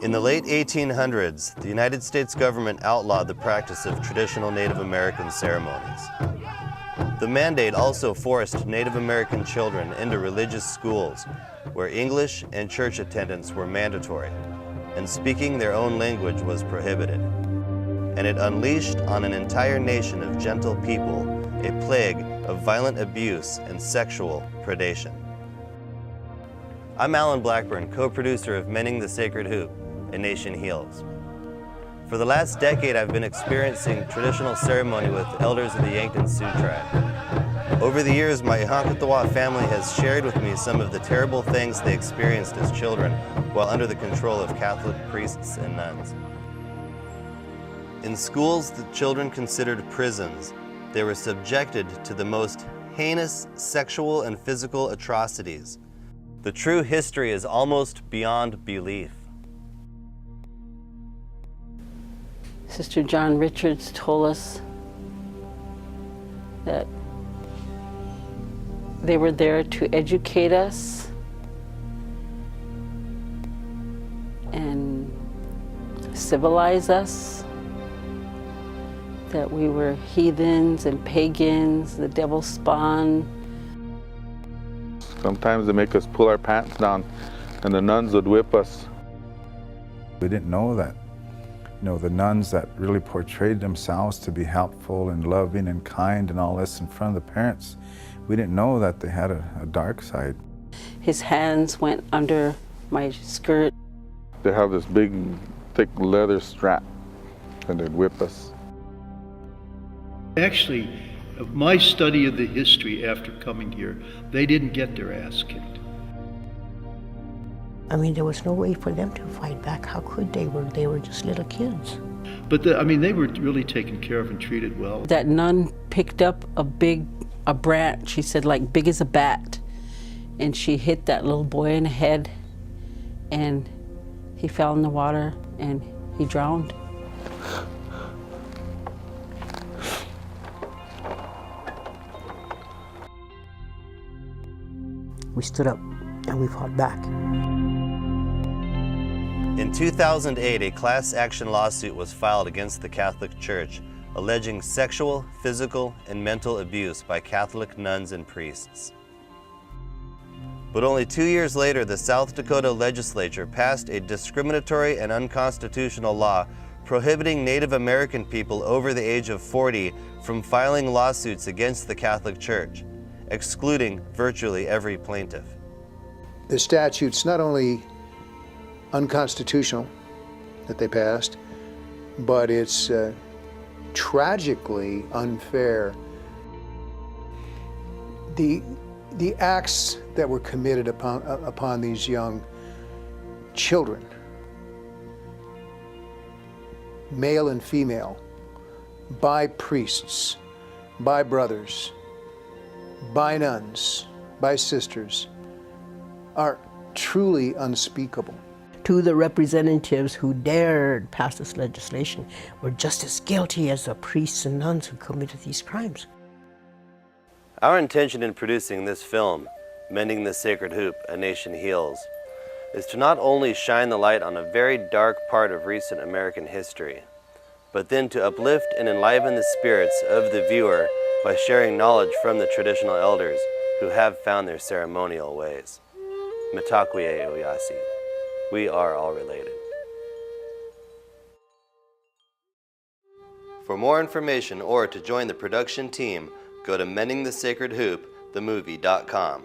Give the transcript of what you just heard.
In the late 1800s, the United States government outlawed the practice of traditional Native American ceremonies. The mandate also forced Native American children into religious schools, where English and church attendance were mandatory, and speaking their own language was prohibited. And it unleashed on an entire nation of gentle people a plague of violent abuse and sexual predation. I'm Alan Blackburn, co-producer of Mending the Sacred Hoop, A Nation Heals. For the last decade, I've been experiencing traditional ceremony with elders of the Yankton Sioux tribe. Over the years, my Ihankatawa family has shared with me some of the terrible things they experienced as children while under the control of Catholic priests and nuns. In schools the children considered prisons, they were subjected to the most heinous sexual and physical atrocities. The true history is almost beyond belief. Sister John Richards told us that they were there to educate us and civilize us, that we were heathens and pagans, the devil's spawn. Sometimes they make us pull our pants down and the nuns would whip us. We didn't know that. The nuns that really portrayed themselves to be helpful and loving and kind and all this in front of the parents, we didn't know that they had a dark side. His hands went under my skirt. They have this big, thick leather strap and they'd whip us. Actually, my study of the history after coming here, they didn't get their ass kicked. I mean, there was no way for them to fight back. How could they? They were just little kids. But they were really taken care of and treated well. That nun picked up a branch, she said, like big as a bat, and she hit that little boy in the head, and he fell in the water and he drowned. We stood up and we fought back. In 2008, a class action lawsuit was filed against the Catholic Church, alleging sexual, physical, and mental abuse by Catholic nuns and priests. But only 2 years later, the South Dakota legislature passed a discriminatory and unconstitutional law prohibiting Native American people over the age of 40 from filing lawsuits against the Catholic Church, excluding virtually every plaintiff. The statute's not only unconstitutional that they passed, but it's tragically unfair. The acts that were committed upon these young children, male and female, by priests, by brothers, by nuns, by sisters, are truly unspeakable. To the representatives who dared pass this legislation were just as guilty as the priests and nuns who committed these crimes. Our intention in producing this film, Mending the Sacred Hoop, A Nation Heals, is to not only shine the light on a very dark part of recent American history, but then to uplift and enliven the spirits of the viewer by sharing knowledge from the traditional elders who have found their ceremonial ways. Mitakuye Oyasi. We are all related. For more information or to join the production team, go to mendingthesacredhoopthemovie.com.